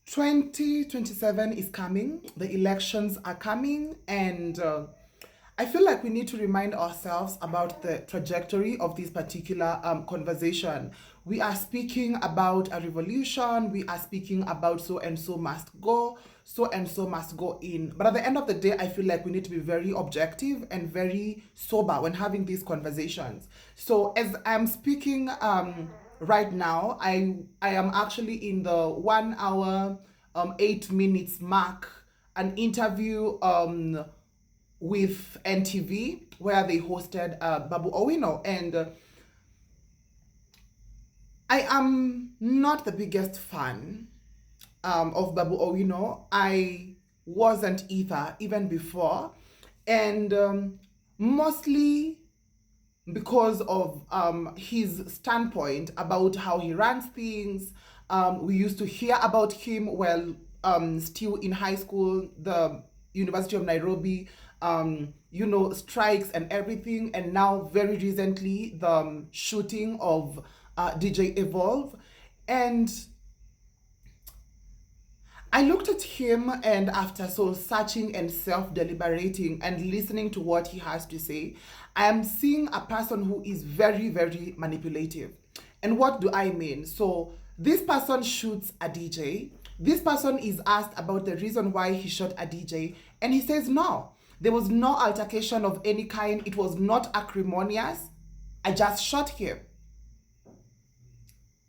2027 is coming, the elections are coming, and I feel like we need to remind ourselves about the trajectory of this particular conversation. We are speaking about a revolution, we are speaking about so and so must go, so and so must go in. But at the end of the day, I feel like we need to be very objective and very sober when having these conversations. So as I'm speaking, right now, I am actually in the 1 hour 8 minutes mark, an interview with NTV where they hosted Babu Owino, and I am not the biggest fan of Babu Owino. I wasn't either even before, and mostly because of his standpoint about how he runs things. We used to hear about him while still in high school, the University of Nairobi, strikes and everything. And now, very recently, the shooting of DJ Evolve. And I looked at him, and after soul searching and self deliberating and listening to what he has to say, I am seeing a person who is very, very manipulative. And what do I mean? So, this person shoots a DJ. This person is asked about the reason why he shot a DJ, and he says no. There was no altercation of any kind, it was not acrimonious. I just shot him.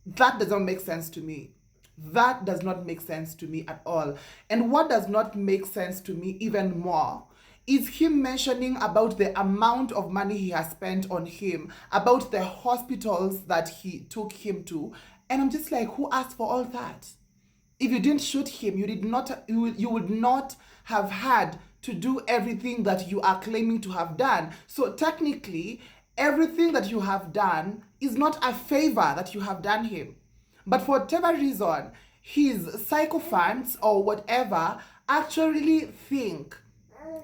That doesn't make sense to me. That does not make sense to me at all. And what does not make sense to me even more is him mentioning about the amount of money he has spent on him, about the hospitals that he took him to. And I'm just like, who asked for all that? If you didn't shoot him, you would not have had to do everything that you are claiming to have done. So technically, everything that you have done is not a favor that you have done him. But for whatever reason, his sycophants or whatever actually think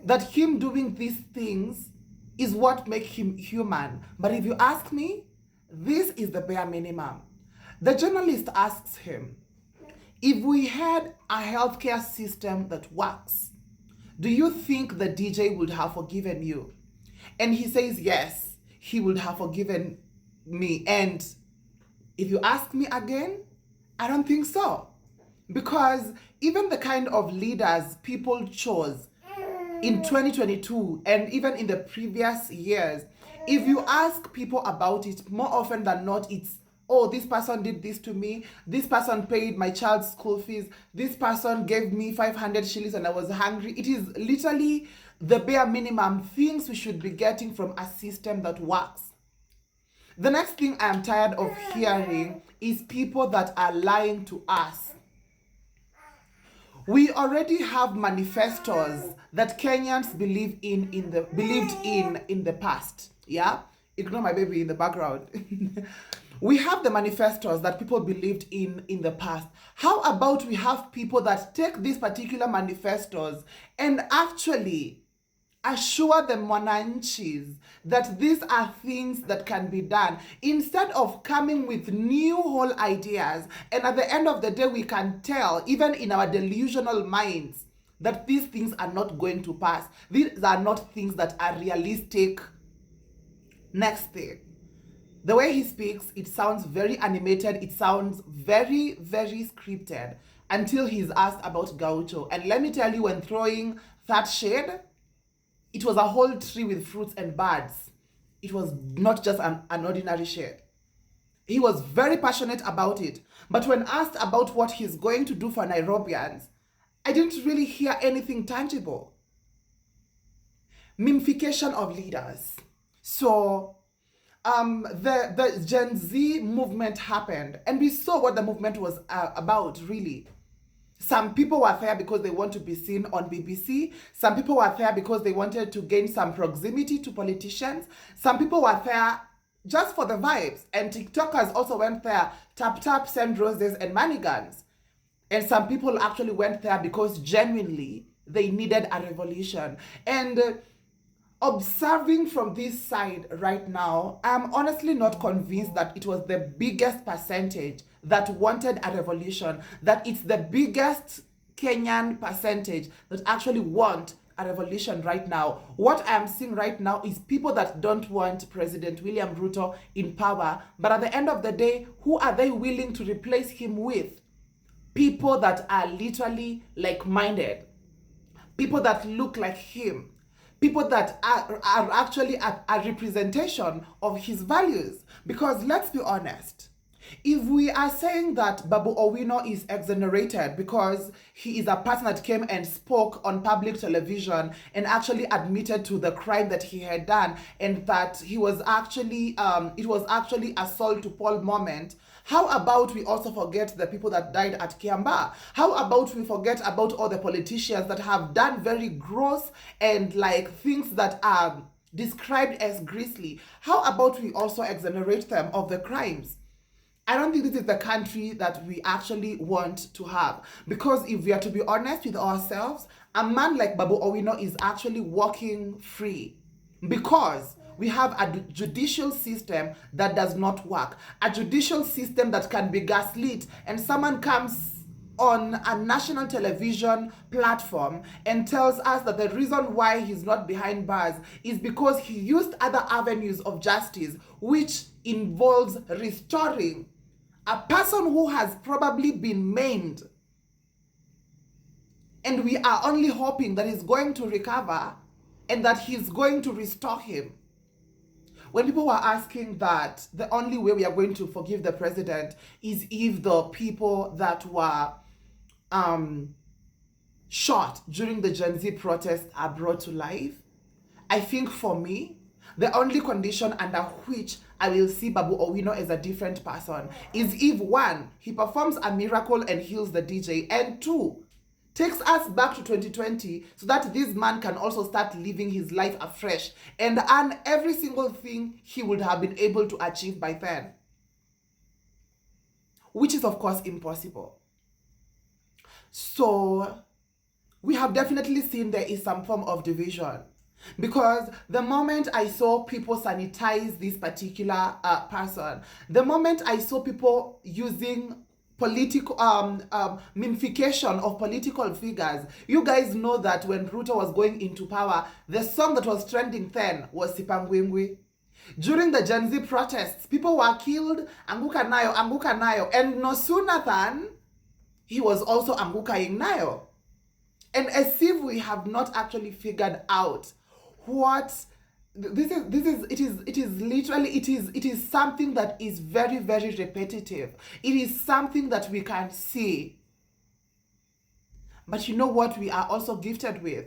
that him doing these things is what makes him human. But if you ask me, this is the bare minimum. The journalist asks him, if we had a healthcare system that works, do you think the DJ would have forgiven you? And he says, yes, he would have forgiven me. And if you ask me again, I don't think so. Because even the kind of leaders people chose in 2022 and even in the previous years, if you ask people about it, more often than not, it's, oh, this person did this to me, this person paid my child's school fees, this person gave me 500 shillings and I was hungry. It is literally the bare minimum things we should be getting from a system that works. The next thing I'm tired of hearing is people that are lying to us. We already have manifestos that Kenyans believed in the past. Yeah? Ignore my baby in the background. We have the manifestos that people believed in the past. How about we have people that take these particular manifestos and actually assure the mwananchis that these are things that can be done, instead of coming with new whole ideas, and at the end of the day we can tell, even in our delusional minds, that these things are not going to pass. These are not things that are realistic. Next thing, the way he speaks, it sounds very animated, it sounds very, very scripted, until he's asked about Gaucho. And let me tell you, when throwing that shade, it was a whole tree with fruits and birds. It was not just an ordinary shade. He was very passionate about it. But when asked about what he's going to do for Nairobians, I didn't really hear anything tangible. Mimification of leaders. So the Gen Z movement happened, and we saw what the movement was about, really. Some people were there because they want to be seen on BBC. Some people were there because they wanted to gain some proximity to politicians. Some people were there just for the vibes. And TikTokers also went there, tap tap, send roses and money guns. And some people actually went there because genuinely they needed a revolution. And Observing from this side right now, I'm honestly not convinced that it was the biggest percentage that wanted a revolution, that it's the biggest Kenyan percentage that actually want a revolution right now. What I am seeing right now is people that don't want President William Ruto in power, but at the end of the day, who are they willing to replace him with? People that are literally like-minded, people that look like him, people that are actually a representation of his values. Because let's be honest, if we are saying that Babu Owino is exonerated because he is a person that came and spoke on public television and actually admitted to the crime that he had done, and that he was actually it was actually assault to Paul moment, how about we also forget the people that died at Kiambaa? How about we forget about all the politicians that have done very gross and like things that are described as grisly? How about we also exonerate them of the crimes? I don't think this is the country that we actually want to have. Because if we are to be honest with ourselves, a man like Babu Owino is actually walking free. Because we have a judicial system that does not work. A judicial system that can be gaslit, and someone comes on a national television platform and tells us that the reason why he's not behind bars is because he used other avenues of justice, which involves restoring a person who has probably been maimed. And we are only hoping that he's going to recover and that he's going to restore him. When people were asking that the only way we are going to forgive the president is if the people that were shot during the Gen Z protests are brought to life, I think for me, the only condition under which I will see Babu Owino as a different person is if, one, he performs a miracle and heals the DJ, and two, takes us back to 2020 so that this man can also start living his life afresh and earn every single thing he would have been able to achieve by then. Which is, of course, impossible. So, we have definitely seen there is some form of division. Because the moment I saw people sanitize this particular person, the moment I saw people using political mimification of political figures, you guys know that when Ruto was going into power, the song that was trending then was Sipangwingwi. During the Gen Z protests, people were killed, anguka nayo, and no sooner than he was also angukaing nayo. And as if we have not actually figured out what it is something that is very, very repetitive. It is something that we can see. But you know what we are also gifted with?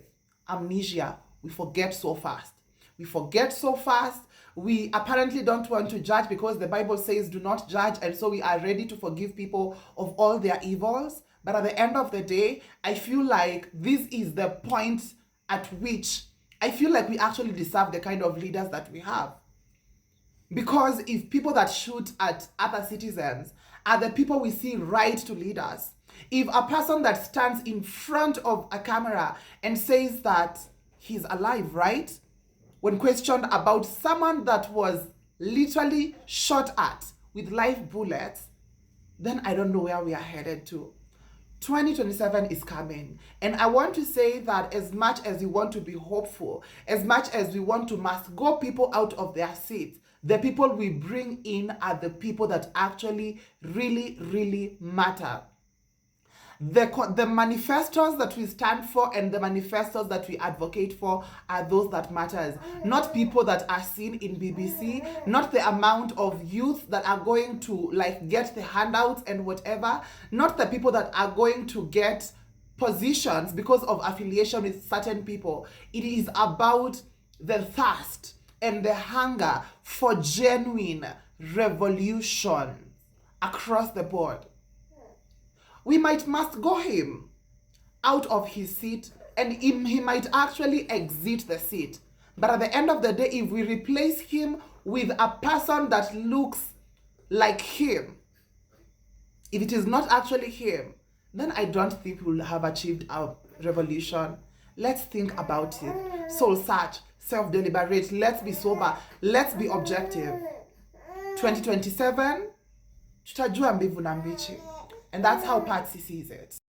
Amnesia. We forget so fast. We forget so fast. We apparently don't want to judge because the Bible says do not judge, and so we are ready to forgive people of all their evils. But at the end of the day, I feel like this is the point at which I feel like we actually deserve the kind of leaders that we have. Because if people that shoot at other citizens are the people we see right to lead us, if a person that stands in front of a camera and says that he's alive, right? When questioned about someone that was literally shot at with live bullets, then I don't know where we are headed to. 2027 is coming, and I want to say that as much as we want to be hopeful, as much as we want to must go people out of their seats, the people we bring in are the people that actually really, really matter. The manifestos that we stand for and the manifestos that we advocate for are those that matters. Not people that are seen in BBC, not the amount of youth that are going to like get the handouts and whatever, not the people that are going to get positions because of affiliation with certain people. It is about the thirst and the hunger for genuine revolution across the board. We must go him out of his seat, and he might actually exit the seat. But at the end of the day, if we replace him with a person that looks like him, if it is not actually him, then I don't think we'll have achieved our revolution. Let's think about it. Soul search. self-deliberate, let's be sober, let's be objective. 2027 tutajua mbivu na mbichi, and that's how Patsy sees it.